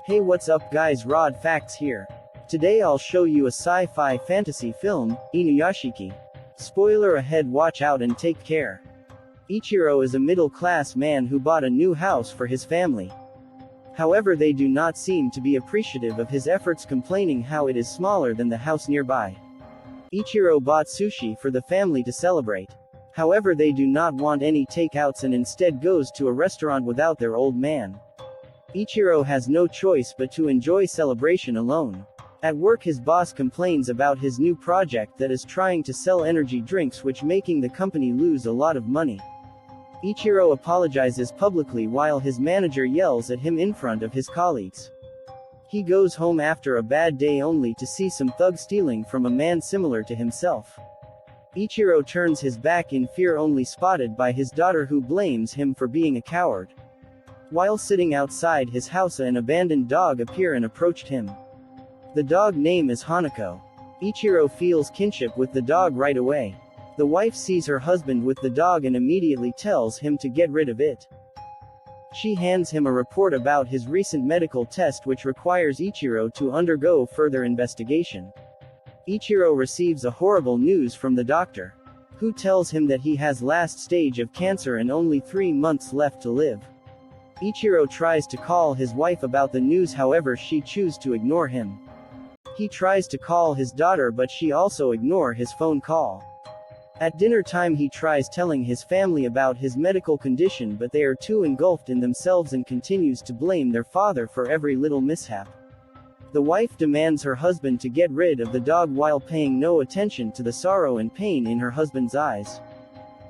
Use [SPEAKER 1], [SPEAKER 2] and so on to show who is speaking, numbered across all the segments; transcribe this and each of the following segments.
[SPEAKER 1] Hey, what's up guys, Rod Facts here. Today I'll show you a sci-fi fantasy film, Inuyashiki. Spoiler ahead, watch out and take care. Ichiro is a middle-class man who bought a new house for his family. However, they do not seem to be appreciative of his efforts, complaining how it is smaller than the house nearby. Ichiro bought sushi for the family to celebrate. However, they do not want any takeouts and instead goes to a restaurant without their old man. Ichiro has no choice but to enjoy celebration alone. At work, his boss complains about his new project that is trying to sell energy drinks, which making the company lose a lot of money. Ichiro apologizes publicly while his manager yells at him in front of his colleagues. He goes home after a bad day only to see some thug stealing from a man similar to himself. Ichiro turns his back in fear, only spotted by his daughter, who blames him for being a coward. While sitting outside his house, an abandoned dog appeared and approached him. The dog name is Hanako. Ichiro feels kinship with the dog right away. The wife sees her husband with the dog and immediately tells him to get rid of it. She hands him a report about his recent medical test, which requires Ichiro to undergo further investigation. Ichiro receives a horrible news from the doctor, who tells him that he has last stage of cancer and only 3 months left to live. Ichiro tries to call his wife about the news, however she chooses to ignore him. He tries to call his daughter, but she also ignores his phone call. At dinner time, he tries telling his family about his medical condition, but they are too engulfed in themselves and continues to blame their father for every little mishap. The wife demands her husband to get rid of the dog while paying no attention to the sorrow and pain in her husband's eyes.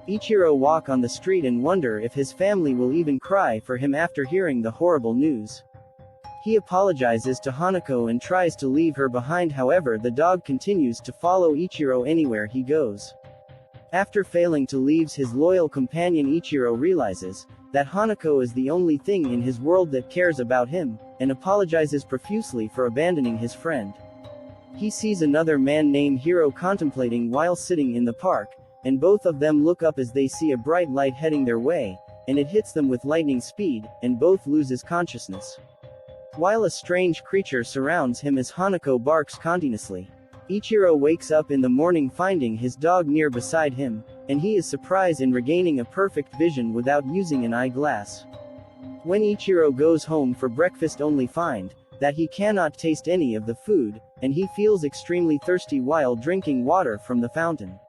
[SPEAKER 1] Ichiro walks on the street and wonders if his family will even cry for him after hearing the horrible news. He apologizes to Hanako and tries to leave her behind, however the dog continues to follow Ichiro anywhere he goes. After failing to leave his loyal companion, Ichiro realizes that Hanako is the only thing in his world that cares about him, and apologizes profusely for abandoning his friend. He sees another man named Hiro contemplating while sitting in the park, and both of them look up as they see a bright light heading their way, and it hits them with lightning speed, and both loses consciousness. While a strange creature surrounds him as Hanako barks continuously. Ichiro wakes up in the morning finding his dog near beside him, and he is surprised in regaining a perfect vision without using an eyeglass. When Ichiro goes home for breakfast, only find that he cannot taste any of the food, and he feels extremely thirsty while drinking water from the fountain.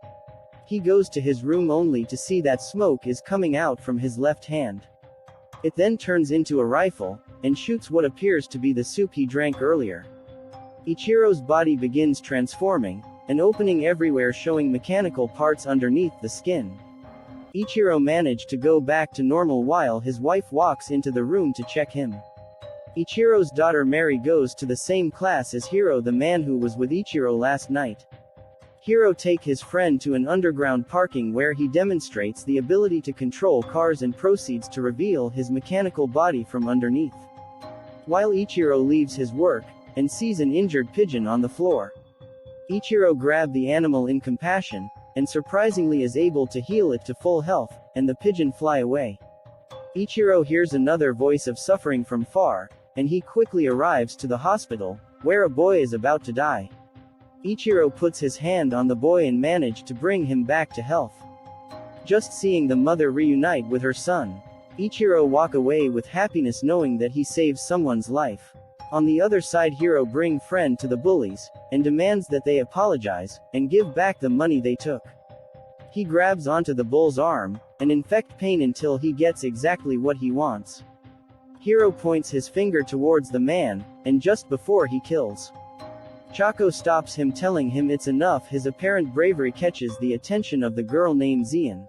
[SPEAKER 1] He goes to his room only to see that smoke is coming out from his left hand. It then turns into a rifle, and shoots what appears to be the soup he drank earlier. Ichiro's body begins transforming, an opening everywhere showing mechanical parts underneath the skin. Ichiro managed to go back to normal while his wife walks into the room to check him. Ichiro's daughter Mary goes to the same class as Hiro, the man who was with Ichiro last night. Hiro takes his friend to an underground parking where he demonstrates the ability to control cars and proceeds to reveal his mechanical body from underneath. While Ichiro leaves his work, and sees an injured pigeon on the floor. Ichiro grabs the animal in compassion, and surprisingly is able to heal it to full health, and the pigeon fly away. Ichiro hears another voice of suffering from far, and he quickly arrives to the hospital, where a boy is about to die. Ichiro puts his hand on the boy and manages to bring him back to health. Just seeing the mother reunite with her son, Ichiro walks away with happiness knowing that he saved someone's life. On the other side, Hiro brings friend to the bullies, and demands that they apologize, and give back the money they took. He grabs onto the bull's arm, and inflict pain until he gets exactly what he wants. Hiro points his finger towards the man, and just before he kills, Chaco stops him, telling him it's enough. His apparent bravery catches the attention of the girl named Zian,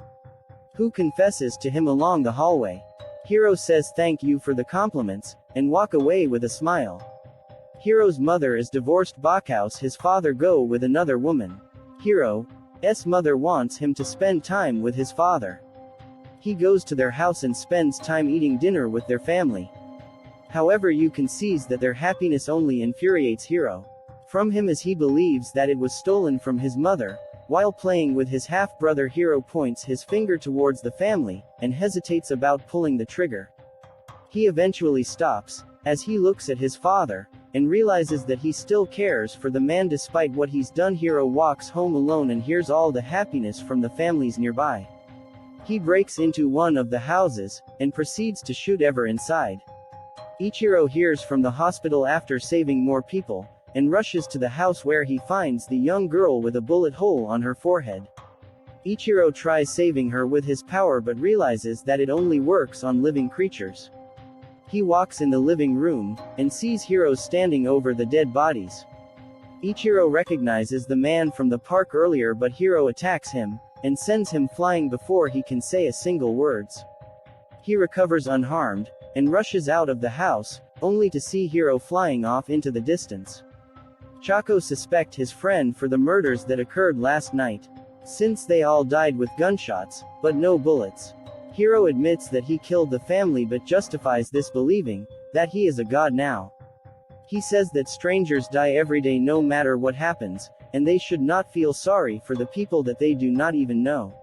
[SPEAKER 1] who confesses to him along the hallway. Hiro says thank you for the compliments, and walk away with a smile. Hiro's mother is divorced. Backhouse his father go with another woman. Hiro's mother wants him to spend time with his father. He goes to their house and spends time eating dinner with their family. However, you can see that their happiness only infuriates Hiro from him, as he believes that it was stolen from his mother. While playing with his half-brother, Hiro points his finger towards the family, and hesitates about pulling the trigger. He eventually stops, As he looks at his father, and realizes that he still cares for the man despite what he's done, Hiro walks home alone and hears all the happiness from the families nearby. He breaks into one of the houses, and proceeds to shoot everyone inside. Ichiro hears from the hospital after saving more people, and rushes to the house where he finds the young girl with a bullet hole on her forehead. Ichiro tries saving her with his power but realizes that it only works on living creatures. He walks in the living room, and sees Hiro standing over the dead bodies. Ichiro recognizes the man from the park earlier, but Hiro attacks him, and sends him flying before he can say a single words. He recovers unharmed, and rushes out of the house, only to see Hiro flying off into the distance. Chaco suspects his friend for the murders that occurred last night, since they all died with gunshots, but no bullets. Hiro admits that he killed the family but justifies this believing that he is a god now. He says that strangers die every day no matter what happens, and they should not feel sorry for the people that they do not even know.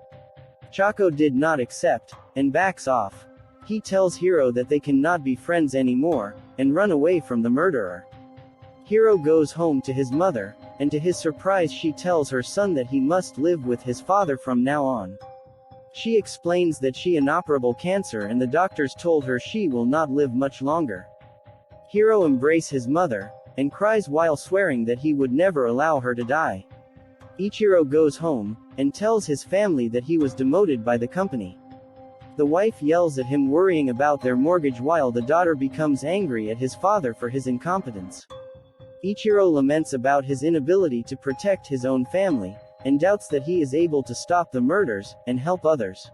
[SPEAKER 1] Chaco did not accept, and backs off. He tells Hiro that they cannot be friends anymore, and run away from the murderer. Hiro goes home to his mother, and to his surprise she tells her son that he must live with his father from now on. She explains that she has inoperable cancer and the doctors told her she will not live much longer. Hiro embraces his mother, and cries while swearing that he would never allow her to die. Ichiro goes home, and tells his family that he was demoted by the company. The wife yells at him worrying about their mortgage while the daughter becomes angry at his father for his incompetence. Ichiro laments about his inability to protect his own family, and doubts that he is able to stop the murders, and help others.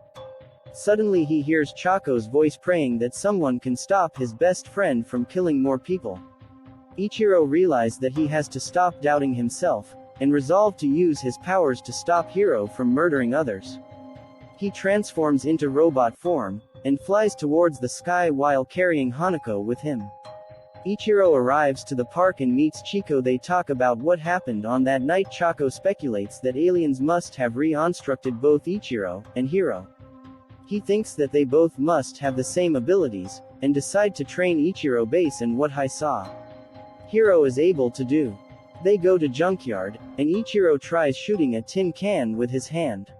[SPEAKER 1] Suddenly he hears Chaco's voice praying that someone can stop his best friend from killing more people. Ichiro realizes that he has to stop doubting himself, and resolve to use his powers to stop Hiro from murdering others. He transforms into robot form, and flies towards the sky while carrying Hanako with him. Ichiro arrives to the park and meets Chico. They talk about what happened on that night. Chaco speculates that aliens must have reconstructed both Ichiro and Hiro. He thinks that they both must have the same abilities, and decide to train Ichiro based on what he saw Hiro is able to do. They go to junkyard, and Ichiro tries shooting a tin can with his hand.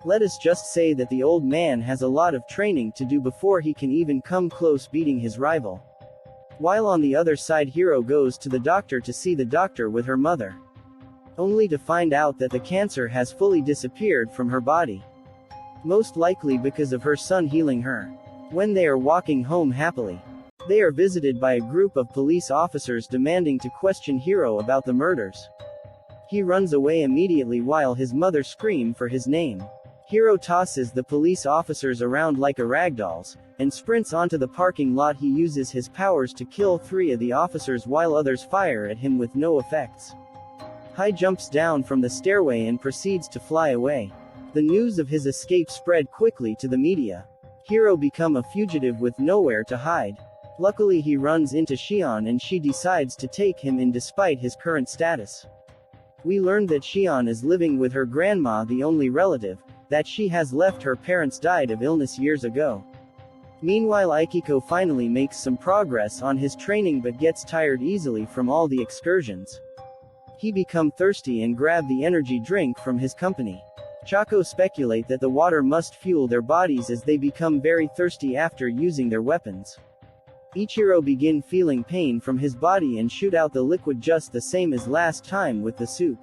[SPEAKER 1] Let us just say that the old man has a lot of training to do before he can even come close beating his rival. While on the other side, Hiro goes to the doctor to see the doctor with her mother, only to find out that the cancer has fully disappeared from her body, most likely because of her son healing her. When they are walking home happily, they are visited by a group of police officers demanding to question Hiro about the murders. He runs away immediately while his mother screams for his name. Hiro tosses the police officers around like a ragdolls, and sprints onto the parking lot. He uses his powers to kill 3 of the officers while others fire at him with no effects. He jumps down from the stairway and proceeds to fly away. The news of his escape spread quickly to the media. Hiro becomes a fugitive with nowhere to hide. Luckily he runs into Shion and she decides to take him in despite his current status. We learned that Shion is living with her grandma, the only relative that she has left. Her parents died of illness years ago. Meanwhile Ichiro finally makes some progress on his training but gets tired easily from all the excursions. He becomes thirsty and grabs the energy drink from his company. Chaco speculate that the water must fuel their bodies as they become very thirsty after using their weapons. Ichiro begins feeling pain from his body and shoot out the liquid just the same as last time with the soup.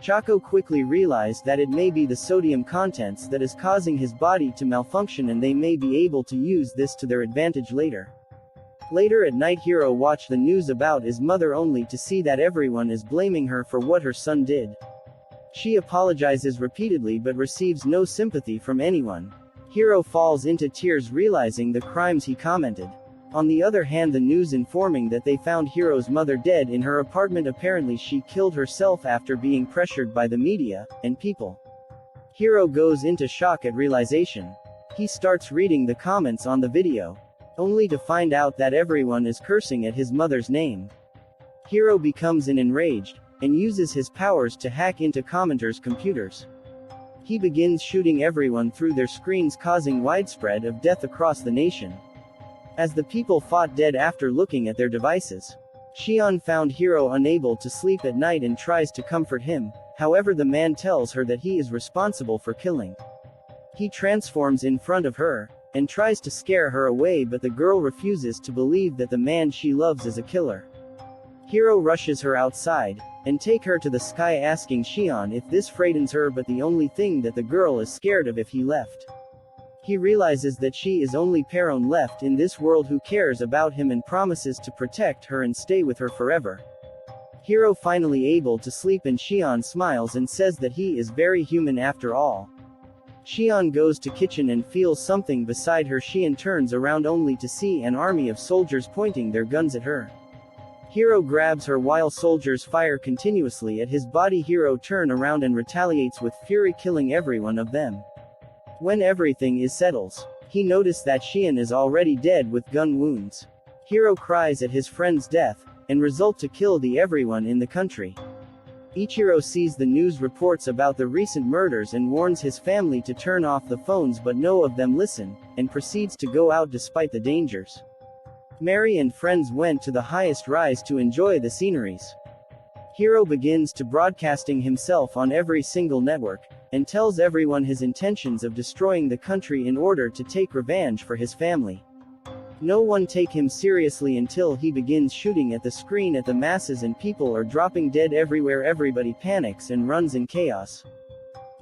[SPEAKER 1] Chaco quickly realized that it may be the sodium contents that is causing his body to malfunction and they may be able to use this to their advantage later. Later at night Hiro watched the news about his mother only to see that everyone is blaming her for what her son did. She apologizes repeatedly but receives no sympathy from anyone. Hiro falls into tears realizing the crimes he committed. On the other hand, the news informing that they found Hiro's mother dead in her apartment. Apparently she killed herself after being pressured by the media and people. Hiro goes into shock at realization. He starts reading the comments on the video, only to find out that everyone is cursing at his mother's name. Hiro becomes enraged, and uses his powers to hack into commenters' computers. He begins shooting everyone through their screens, causing widespread of death across the nation. as the people fought dead after looking at their devices. Shion found Hiro unable to sleep at night and tries to comfort him, however the man tells her that he is responsible for killing. He transforms in front of her, and tries to scare her away, but the girl refuses to believe that the man she loves is a killer. Hiro rushes her outside, and take her to the sky, asking Shion if this frightens her, but the only thing that the girl is scared of if he left. He realizes that she is only Peron left in this world who cares about him and promises to protect her and stay with her forever. Hiro finally able to sleep, and Shion smiles and says that he is very human after all. Shion goes to kitchen and feels something beside her. Shion turns around only to see an army of soldiers pointing their guns at her. Hiro grabs her while soldiers fire continuously at his body. Hiro turns around and retaliates with fury, killing every one of them. When everything is settles, he notices that Shion is already dead with gun wounds. Hiro cries at his friend's death, and result to kill everyone in the country. Ichiro sees the news reports about the recent murders and warns his family to turn off the phones, but no of them listen, and proceeds to go out despite the dangers. Mary and friends went to the highest rise to enjoy the sceneries. Hiro begins to broadcasting himself on every single network, and tells everyone his intentions of destroying the country in order to take revenge for his family. No one take him seriously until he begins shooting at the screen at the masses and people are dropping dead everywhere. Everybody panics and runs in chaos.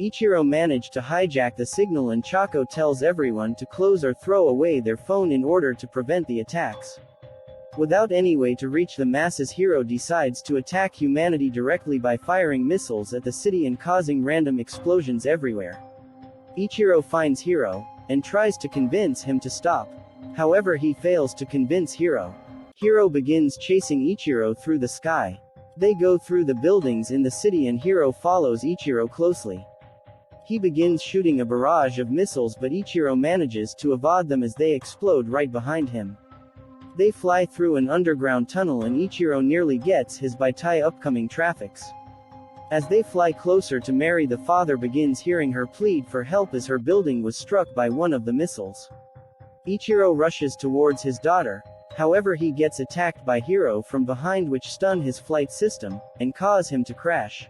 [SPEAKER 1] Ichiro managed to hijack the signal, and Chaco tells everyone to close or throw away their phone in order to prevent the attacks. Without any way to reach the masses, Hiro decides to attack humanity directly by firing missiles at the city and causing random explosions everywhere. Ichiro finds Hiro, and tries to convince him to stop. However, he fails to convince Hiro. Hiro begins chasing Ichiro through the sky. They go through the buildings in the city, and Hiro follows Ichiro closely. He begins shooting a barrage of missiles, but Ichiro manages to evade them as they explode right behind him. They fly through an underground tunnel, and Ichiro nearly gets his by upcoming traffics. As they fly closer to Mary, the father begins hearing her plead for help as her building was struck by one of the missiles. Ichiro rushes towards his daughter, however he gets attacked by Hiro from behind, which stun his flight system, and cause him to crash.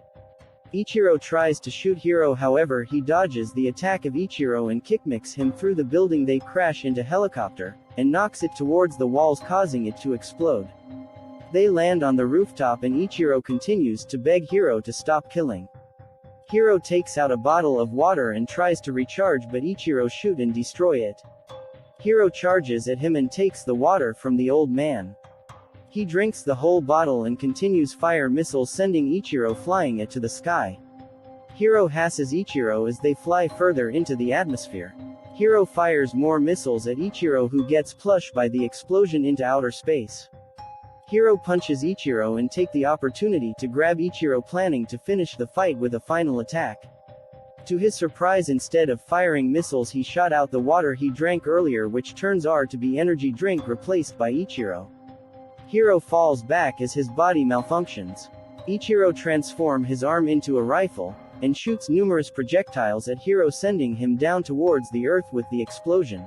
[SPEAKER 1] Ichiro tries to shoot Hiro, however he dodges the attack of Ichiro and kickmicks him through the building. They crash into helicopter, and knocks it towards the walls, causing it to explode. They land on the rooftop, and Ichiro continues to beg Hiro to stop killing. Hiro takes out a bottle of water and tries to recharge, but Ichiro shoot and destroy it. Hiro charges at him and takes the water from the old man. He drinks the whole bottle and continues fire missiles, sending Ichiro flying it to the sky. Hiro harasses Ichiro as they fly further into the atmosphere. Hiro fires more missiles at Ichiro, who gets plushed by the explosion into outer space. Hiro punches Ichiro and take the opportunity to grab Ichiro, planning to finish the fight with a final attack. To his surprise, instead of firing missiles, he shot out the water he drank earlier, which turns out to be energy drink replaced by Ichiro. Hiro falls back as his body malfunctions. Ichiro transforms his arm into a rifle, and shoots numerous projectiles at Hiro, sending him down towards the earth with the explosion.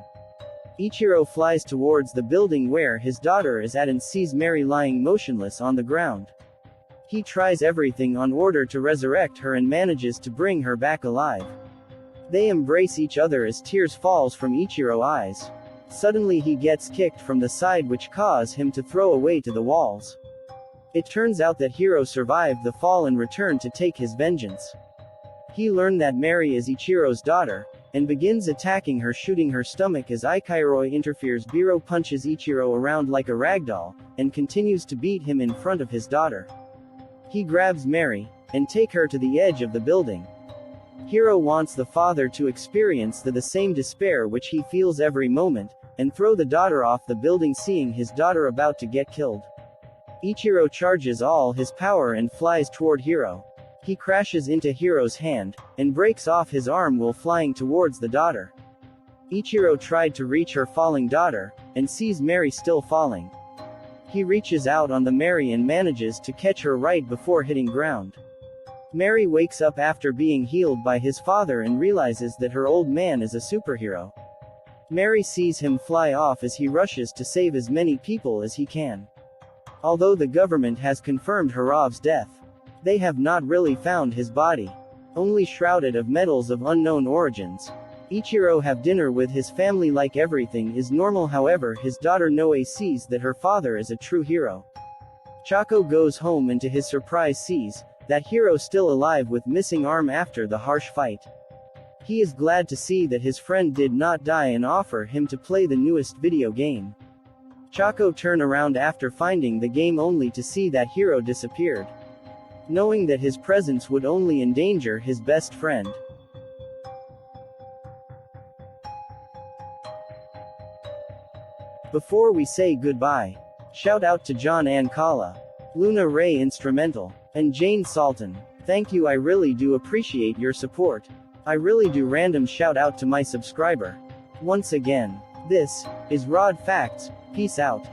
[SPEAKER 1] Ichiro flies towards the building where his daughter is at and sees Mary lying motionless on the ground. He tries everything on order to resurrect her and manages to bring her back alive. They embrace each other as tears falls from Ichiro's eyes. Suddenly he gets kicked from the side, which causes him to throw away to the walls. It turns out that Hiro survived the fall and returned to take his vengeance. He learned that Mary is Ichiro's daughter, and begins attacking her, shooting her stomach as Ichiro interferes. Biro punches Ichiro around like a ragdoll, and continues to beat him in front of his daughter. He grabs Mary, and take her to the edge of the building. Hiro wants the father to experience the same despair which he feels every moment, and throw the daughter off the building, seeing his daughter about to get killed. Ichiro charges all his power and flies toward Hiro. He crashes into Hiro's hand, and breaks off his arm while flying towards the daughter. Ichiro tried to reach her falling daughter, and sees Mary still falling. He reaches out on the Mary and manages to catch her right before hitting ground. Mary wakes up after being healed by his father and realizes that her old man is a superhero. Mary sees him fly off as he rushes to save as many people as he can. Although the government has confirmed Hirov's death, they have not really found his body. Only shrouded of metals of unknown origins. Ichiro have dinner with his family like everything is normal, however his daughter Noe sees that her father is a true hero. Chaco goes home and to his surprise sees that hero still alive with missing arm after the harsh fight. He is glad to see that his friend did not die and offer him to play the newest video game. Chaco turn around after finding the game only to see that hero disappeared, knowing that his presence would only endanger his best friend. Before we say goodbye, shout out to John Ancala, Luna Ray Instrumental, and Jane Salton. Thank you, I really do appreciate your support. I really do. Random shout out to my subscriber. Once again, this is Rod Facts. Peace out.